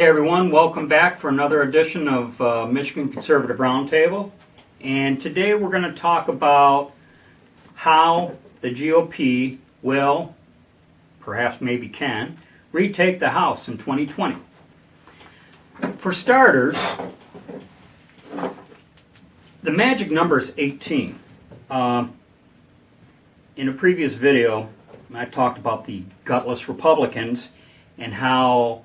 Hey everyone, welcome back for another edition of Michigan Conservative Roundtable. And today we're going to talk about how the GOP will, perhaps maybe can, retake the House in 2020. For starters, the magic number is 18. In a previous video, I talked about the gutless Republicans and how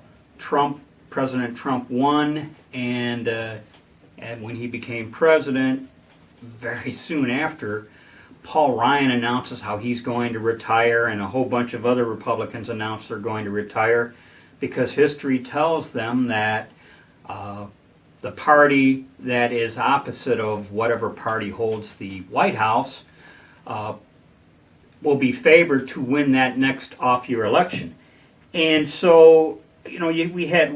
President Trump won, and when he became president, very soon after, Paul Ryan announces how he's going to retire, and a whole bunch of other Republicans announce they're going to retire, because history tells them that the party that is opposite of whatever party holds the White House will be favored to win that next off-year election. And so, you know, we had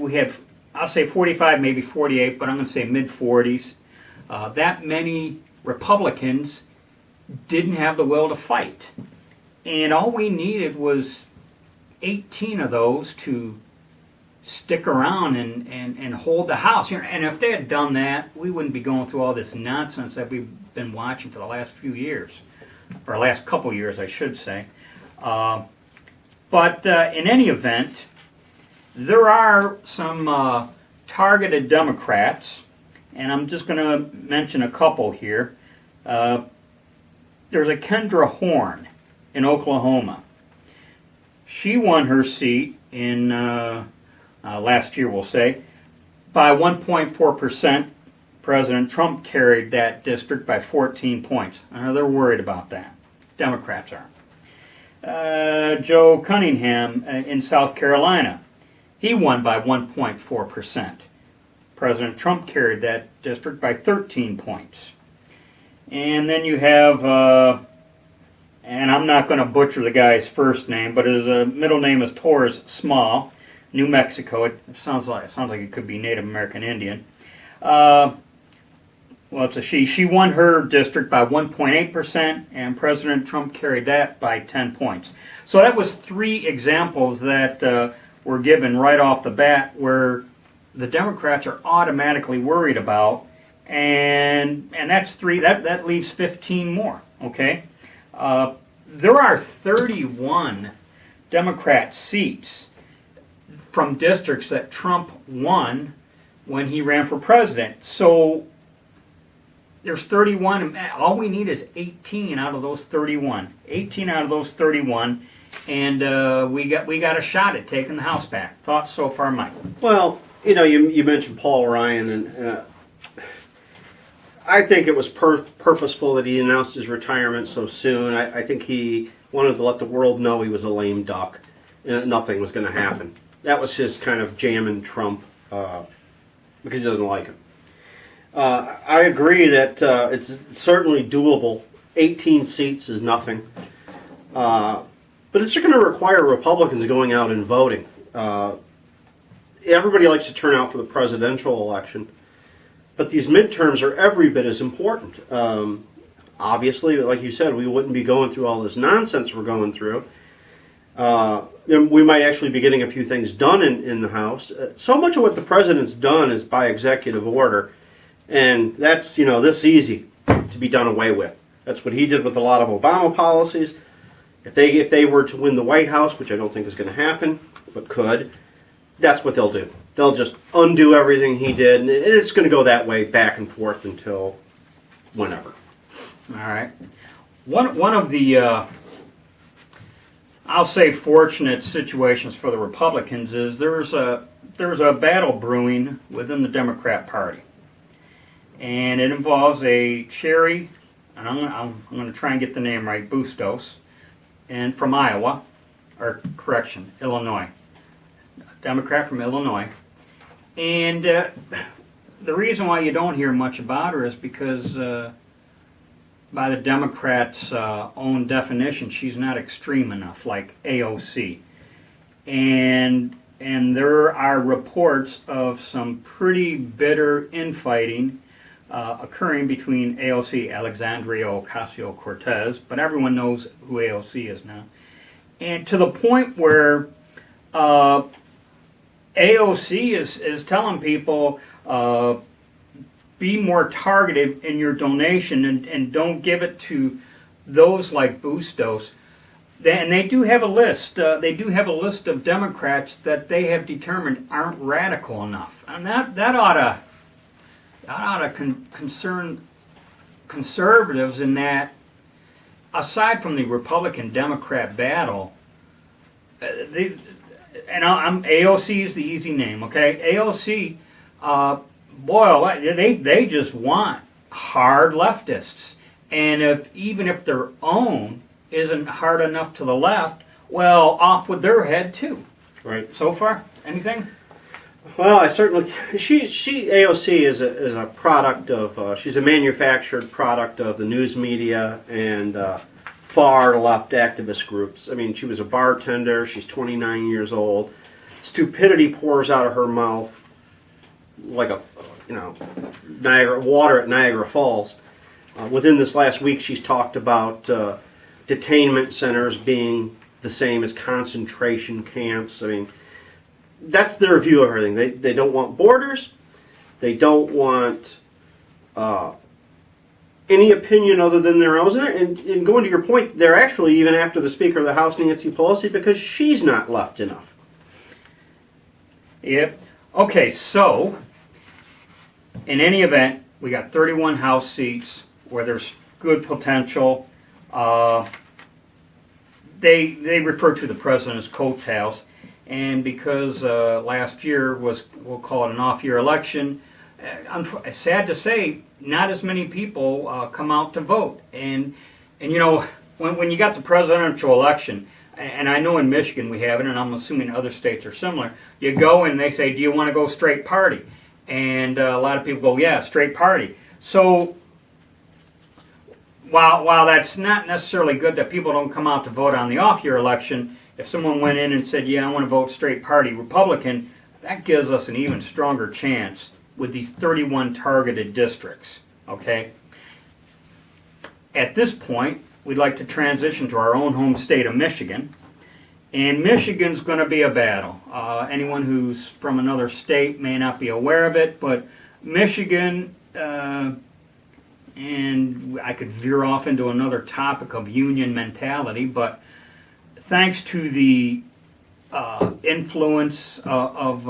I'll say 45, maybe 48, but I'm going to say mid-40s. That many Republicans didn't have the will to fight. And all we needed was 18 of those to stick around and hold the House. And if they had done that, we wouldn't be going through all this nonsense that we've been watching for the last few years, or last couple years, I should say. But in any event, there are some targeted Democrats, and I'm just going to mention a couple here. There's a Kendra Horn in Oklahoma. She won her seat in last year, we'll say, by 1.4%. President Trump carried that district by 14 points. I know they're worried about that. Democrats are. Joe Cunningham in South Carolina. He won by 1.4%. President Trump carried that district by 13 points. And then you have, and I'm not going to butcher the guy's first name, but his middle name is Torres Small, New Mexico. It sounds like it could be Native American Indian. Well, it's a she. She won her district by 1.8%, and President Trump carried that by 10 points. So that was three examples that were given right off the bat where the Democrats are automatically worried about, and that's three. That leaves 15 more. Okay, there are 31 Democrat seats from districts that Trump won when he ran for president. So there's 31, and all we need is 18 out of those 31. 18 out of those 31, and we got a shot at taking the House back. Thoughts so far, Mike? Well, you know, you mentioned Paul Ryan, and I think it was purposeful that he announced his retirement so soon. I think he wanted to let the world know he was a lame duck, and nothing was going to happen. That was his kind of jamming Trump because he doesn't like him. I agree that it's certainly doable. 18 seats is nothing. But it's going to require Republicans going out and voting. Everybody likes to turn out for the presidential election, but these midterms are every bit as important. Obviously, like you said, we wouldn't be going through all this nonsense we're going through. We might actually be getting a few things done in the House. So much of what the president's done is by executive order. And that's, you know, this easy to be done away with. That's what he did with a lot of Obama policies. If they were to win the White House, which I don't think is going to happen, but could, that's what they'll do. They'll just undo everything he did, and it's going to go that way back and forth until whenever. All right. One of the, I'll say, fortunate situations for the Republicans is there's a battle brewing within the Democrat Party. And it involves a Cherry, and I'm going to try and get the name right, Bustos, and from Iowa, or correction, Illinois. Democrat from Illinois. And the reason why you don't hear much about her is because by the Democrats' own definition, she's not extreme enough, like AOC. And there are reports of some pretty bitter infighting occurring between AOC, Alexandria Ocasio-Cortez, but everyone knows who AOC is now. And to the point where AOC is telling people be more targeted in your donation and don't give it to those like Bustos. And they do have a list. They do have a list of Democrats that they have determined aren't radical enough, and that ought to concern conservatives in that, aside from the Republican-Democrat battle, AOC is the easy name, okay? AOC, they just want hard leftists, and even if their own isn't hard enough to the left, well, off with their head too. Right. So far, anything? Well, I certainly she AOC is a product of she's a manufactured product of the news media and far left activist groups. I mean, she was a bartender. She's 29 years old. Stupidity pours out of her mouth like Niagara water at Niagara Falls. Within this last week, she's talked about detainment centers being the same as concentration camps. I mean, that's their view of everything. They don't want borders. They don't want any opinion other than their own. And going to your point, they're actually even after the Speaker of the House, Nancy Pelosi, because she's not left enough. Yep. Okay, so in any event, we got 31 House seats where there's good potential. They refer to the president's coattails, and because last year was, we'll call it an off-year election, sad to say, not as many people come out to vote. And when you got the presidential election, and I know in Michigan we have it, and I'm assuming other states are similar, you go and they say, do you want to go straight party? And a lot of people go, yeah, straight party. So while that's not necessarily good that people don't come out to vote on the off-year election, if someone went in and said, yeah, I want to vote straight party Republican, that gives us an even stronger chance with these 31 targeted districts, okay? At this point, we'd like to transition to our own home state of Michigan. And Michigan's going to be a battle. Anyone who's from another state may not be aware of it, but Michigan, and I could veer off into another topic of union mentality, but thanks to the influence of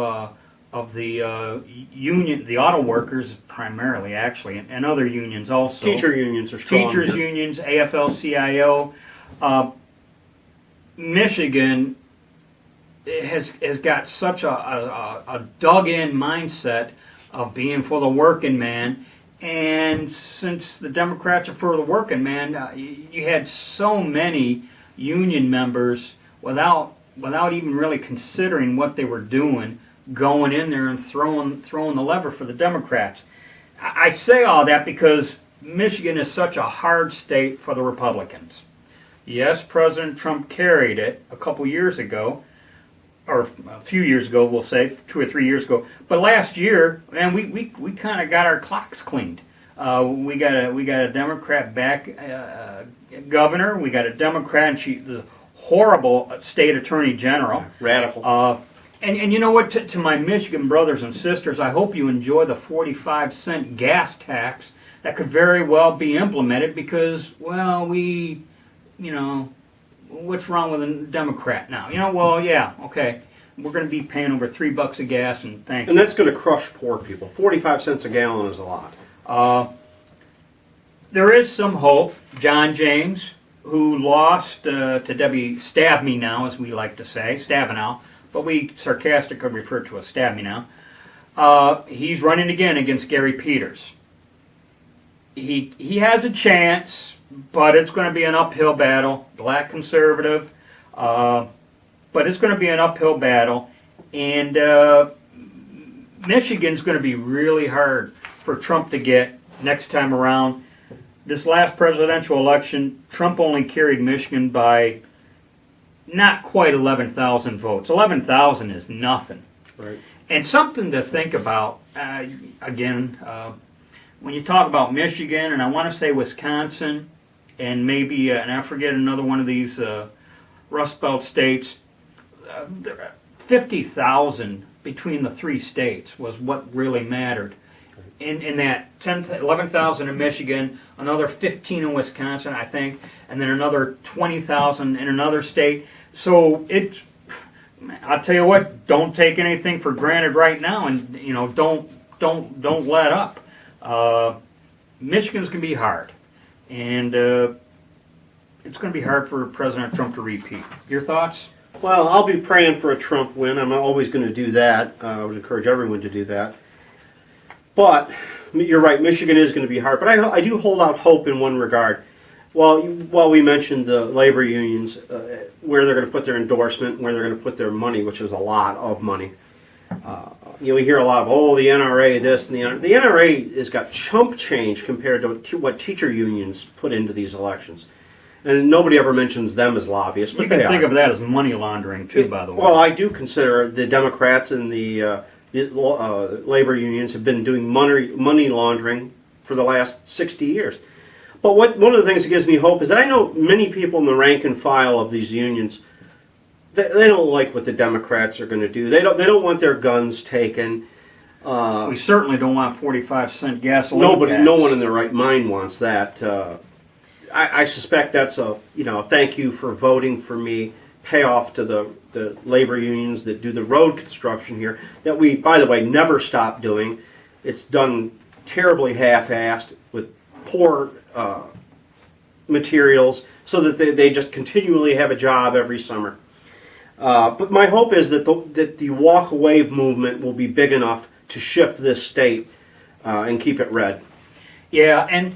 the union, the auto workers primarily, actually, and other unions also. Teacher unions are strong. Teachers unions, AFL-CIO. Michigan has got such a dug-in mindset of being for the working man, and since the Democrats are for the working man, you had so many union members without even really considering what they were doing, going in there and throwing the lever for the Democrats. I say all that because Michigan is such a hard state for the Republicans. Yes, President Trump carried it a couple years ago, or a few years ago, we'll say, 2 or 3 years ago. But last year, man, we kind of got our clocks cleaned. We got a Democrat back governor. We got a Democrat, and the horrible state attorney general. Radical. And you know what? To my Michigan brothers and sisters, I hope you enjoy the 45-cent gas tax that could very well be implemented because, well, what's wrong with a Democrat now? Well, yeah, okay. We're going to be paying over $3 a gas, and thank you. And that's going to crush poor people. 45 cents a gallon is a lot. There is some hope. John James, who lost to Debbie Stab Me Now, as we like to say, Stabenow, but we sarcastically refer to as Stab Me Now. He's running again against Gary Peters. He has a chance, but it's going to be an uphill battle. Black conservative, but it's going to be an uphill battle. And Michigan's going to be really hard for Trump to get next time around. This last presidential election, Trump only carried Michigan by not quite 11,000 votes. 11,000 is nothing. Right. And something to think about, again, when you talk about Michigan, and I want to say Wisconsin, and maybe, and I forget another one of these Rust Belt states, 50,000 between the three states was what really mattered. In that 11,000 in Michigan, another 15 in Wisconsin, I think, and then another 20,000 in another state. So it's, I'll tell you what, don't take anything for granted right now, and don't let up. Michigan's gonna be hard, and it's gonna be hard for President Trump to repeat. Your thoughts? Well, I'll be praying for a Trump win. I'm always going to do that. I would encourage everyone to do that. But you're right, Michigan is going to be hard. But I do hold out hope in one regard. While we mentioned the labor unions, where they're going to put their endorsement, where they're going to put their money, which is a lot of money. We hear a lot of, the NRA, this and the NRA. The NRA has got chump change compared to what teacher unions put into these elections. And nobody ever mentions them as lobbyists, but You can they think are. of that as money laundering too, by the way. Well, I do consider the Democrats and the labor unions have been doing money laundering for the last 60 years. But one of the things that gives me hope is that I know many people in the rank and file of these unions, they don't like what the Democrats are going to do. They don't want their guns taken. We certainly don't want 45-cent gasoline tax. No one in their right mind wants that. I suspect that's a thank you for voting for me payoff to the labor unions that do the road construction here that we, by the way, never stop doing. It's done terribly half-assed with poor materials so that they just continually have a job every summer. But my hope is that the walk-away movement will be big enough to shift this state and keep it red. Yeah, and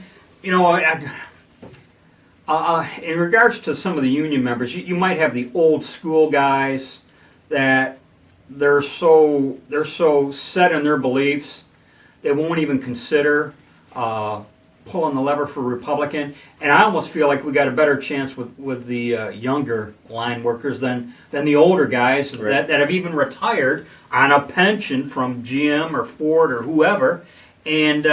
in regards to some of the union members, you might have the old school guys that they're so set in their beliefs they won't even consider pulling the lever for Republican. And I almost feel like we got a better chance with the younger line workers than the older guys Right. that have even retired on a pension from GM or Ford or whoever. And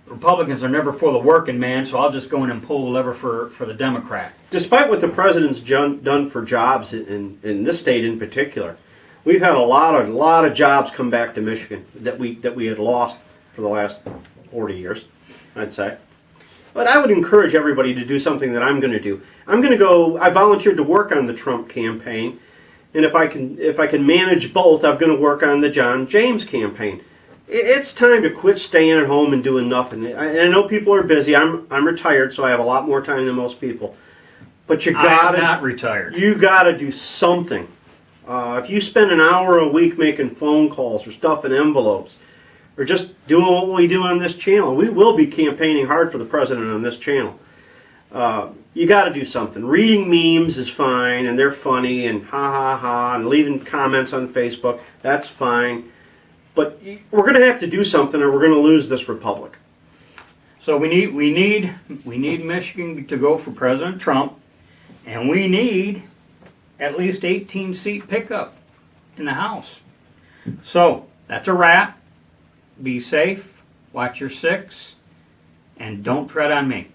Republicans are never for the working man, so I'll just go in and pull the lever for the Democrat. Despite what the president's done for jobs in this state in particular, we've had a lot of jobs come back to Michigan that we had lost for the last 40 years, I'd say. But I would encourage everybody to do something that I'm going to do. I volunteered to work on the Trump campaign, and if I can manage both, I'm going to work on the John James campaign. It's time to quit staying at home and doing nothing. I know people are busy. I'm retired, so I have a lot more time than most people. But I'm not retired. You gotta do something. If you spend an hour a week making phone calls or stuffing envelopes, or just doing what we do on this channel, we will be campaigning hard for the president on this channel. You got to do something. Reading memes is fine, and they're funny, and ha ha ha, and leaving comments on Facebook, that's fine. But we're going to have to do something, or we're going to lose this republic. So we need Michigan to go for President Trump, and we need at least 18-seat pickup in the House. So that's a wrap. Be safe, watch your six, and don't tread on me.